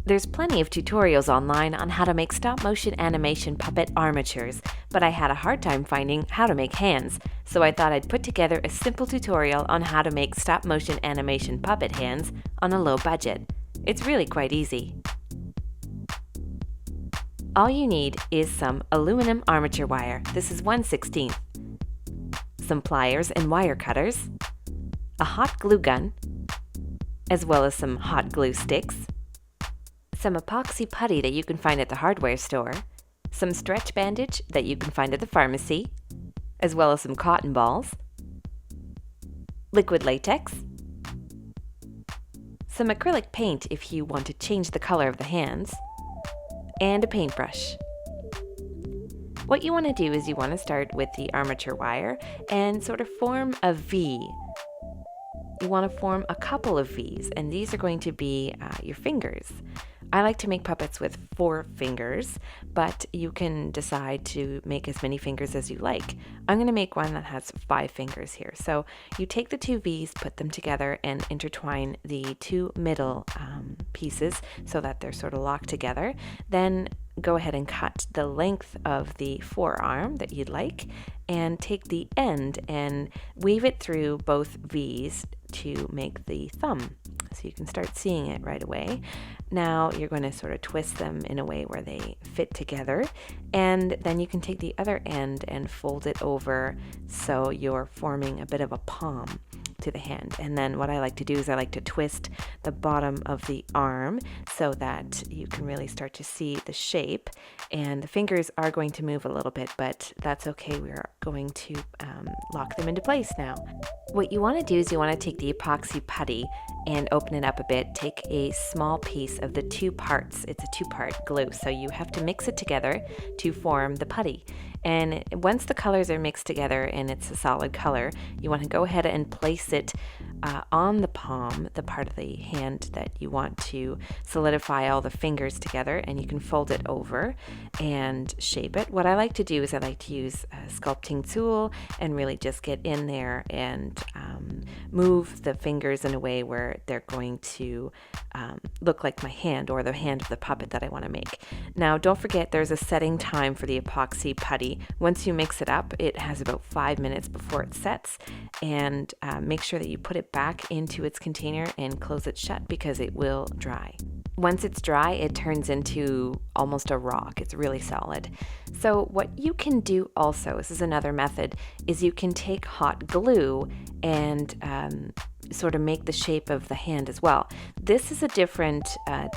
There's plenty of tutorials online on how to make stop-motion animation puppet armatures, but I had a hard time finding how to make hands, so I thought I'd put together a simple tutorial on how to make stop-motion animation puppet hands on a low budget. It's really quite easy. All you need is some aluminum armature wire. This is 1/16, some pliers and wire cutters, a hot glue gun, as well as some hot glue sticks, some epoxy putty that you can find at the hardware store, some stretch bandage that you can find at the pharmacy, as well as some cotton balls, liquid latex, some acrylic paint if you want to change the color of the hands, and a paintbrush. What you want to do is you want to start with the armature wire and sort of form a V. You want to form a couple of V's, and these are going to be your fingers. I like to make puppets with 4 fingers, but you can decide to make as many fingers as you like. I'm going to make one that has 5 fingers here. So you take the 2 V's, put them together, and intertwine the 2 middle pieces so that they're sort of locked together. Then go ahead and cut the length of the forearm that you'd like, and take the end and weave it through both V's to make the thumb. So you can start seeing it right away. Now you're going to sort of twist them in a way where they fit together, and then you can take the other end and fold it over so you're forming a bit of a palm to the hand. And then what I like to do is I like to twist the bottom of the arm so that you can really start to see the shape, and the fingers are going to move a little bit, but that's okay. We're going to lock them into place now. What you want to do is you want to take the epoxy putty and open it up a bit. Take a small piece of the 2 parts. It's a 2-part glue, so you have to mix it together to form the putty. And once the colors are mixed together and it's a solid color, you want to go ahead and place it on the palm, the part of the hand that you want to solidify all the fingers together, and you can fold it over and shape it. What I like to do is I like to use a sculpting tool and really just get in there and move the fingers in a way where they're going to look like my hand or the hand of the puppet that I want to make. Now don't forget there's a setting time for the epoxy putty. Once you mix it up, it has about 5 minutes before it sets, and make sure that you put it back into its container and close it shut because it will dry. Once it's dry, it turns into almost a rock. It's really solid. So what you can do also, this is another method, is you can take hot glue and sort of make the shape of the hand as well. This is a different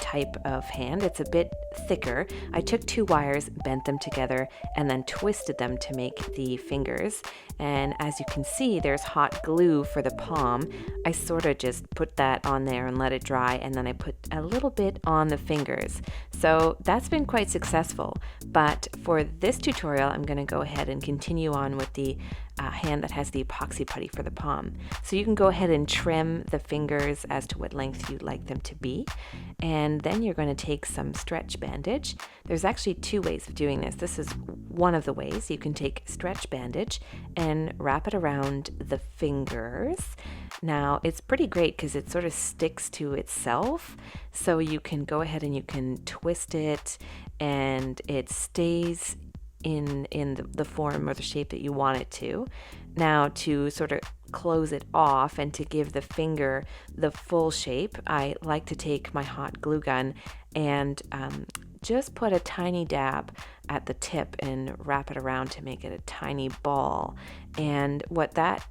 type of hand. It's a bit thicker. I took 2 wires, bent them together, and then twisted them to make the fingers. And as you can see, there's hot glue for the palm. I sort of just put that on there and let it dry, and then I put a little bit on the fingers. So that's been quite successful. But for this tutorial, I'm going to go ahead and continue on with the hand that has the epoxy putty for the palm. So you can go ahead and trim the fingers as to what length you'd like them to be, and then you're going to take some stretch bandage. There's actually 2 ways of doing this. This is one of the ways. You can take stretch bandage and wrap it around the fingers. Now it's pretty great because it sort of sticks to itself, so you can go ahead and you can twist it and it stays in the form or the shape that you want it to. Now to sort of close it off and to give the finger the full shape, I like to take my hot glue gun and just put a tiny dab at the tip and wrap it around to make it a tiny ball. And what that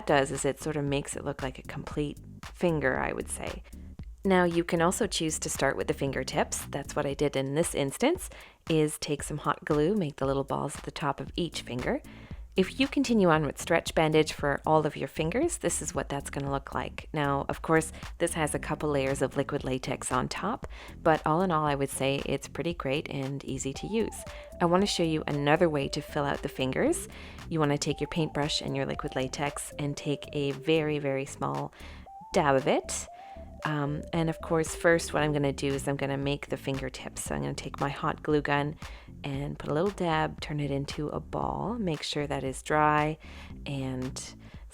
does is it sort of makes it look like a complete finger, I would say. Now you can also choose to start with the fingertips. That's what I did in this instance, is take some hot glue, make the little balls at the top of each finger. If you continue on with stretch bandage for all of your fingers, this is what that's going to look like. Now, of course, this has a couple layers of liquid latex on top, but all in all, I would say it's pretty great and easy to use. I want to show you another way to fill out the fingers. You want to take your paintbrush and your liquid latex and take a very, very small dab of it. And of course, first what I'm going to do is I'm going to make the fingertips. So I'm going to take my hot glue gun and put a little dab, turn it into a ball, make sure that is dry and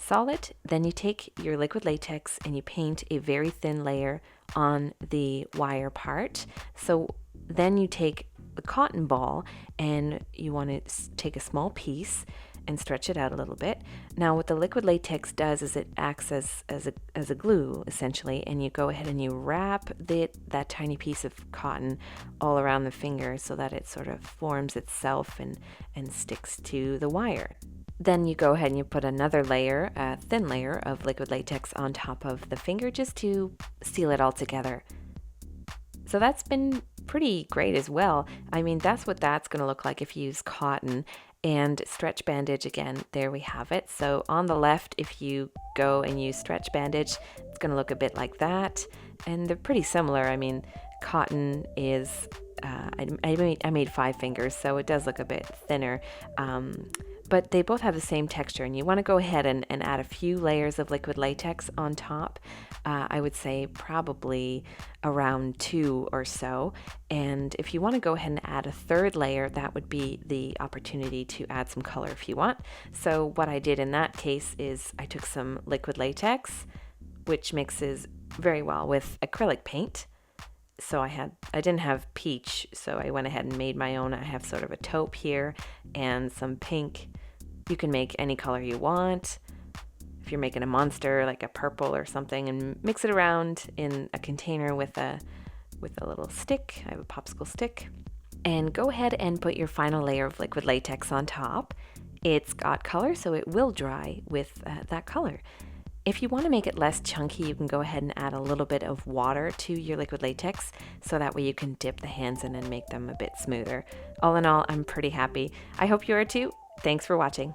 solid, then you take your liquid latex and you paint a very thin layer on the wire part. So then you take the cotton ball and you want to take a small piece and stretch it out a little bit. Now what the liquid latex does is it acts as a glue essentially, and you go ahead and you wrap that tiny piece of cotton all around the finger so that it sort of forms itself and sticks to the wire. Then you go ahead and you put another layer, a thin layer of liquid latex on top of the finger just to seal it all together. So that's been pretty great as well. I mean, that's what that's going to look like if you use cotton. And stretch bandage, again, there we have it. So on the left, if you go and use stretch bandage, it's going to look a bit like that. And they're pretty similar. I mean, cotton is, I made 5 fingers, so it does look a bit thinner. But they both have the same texture, and you want to go ahead and add a few layers of liquid latex on top. I would say probably around 2 or so. And if you want to go ahead and add a third layer, that would be the opportunity to add some color if you want. So what I did in that case is I took some liquid latex, which mixes very well with acrylic paint. So I didn't have peach, so I went ahead and made my own. I have sort of a taupe here and some pink. You can make any color you want. If you're making a monster, like a purple or something, and mix it around in a container with a little stick. I have a popsicle stick. And go ahead and put your final layer of liquid latex on top. It's got color, so it will dry with that color. If you want to make it less chunky, you can go ahead and add a little bit of water to your liquid latex, so that way you can dip the hands in and make them a bit smoother. All in all, I'm pretty happy. I hope you are too. Thanks for watching.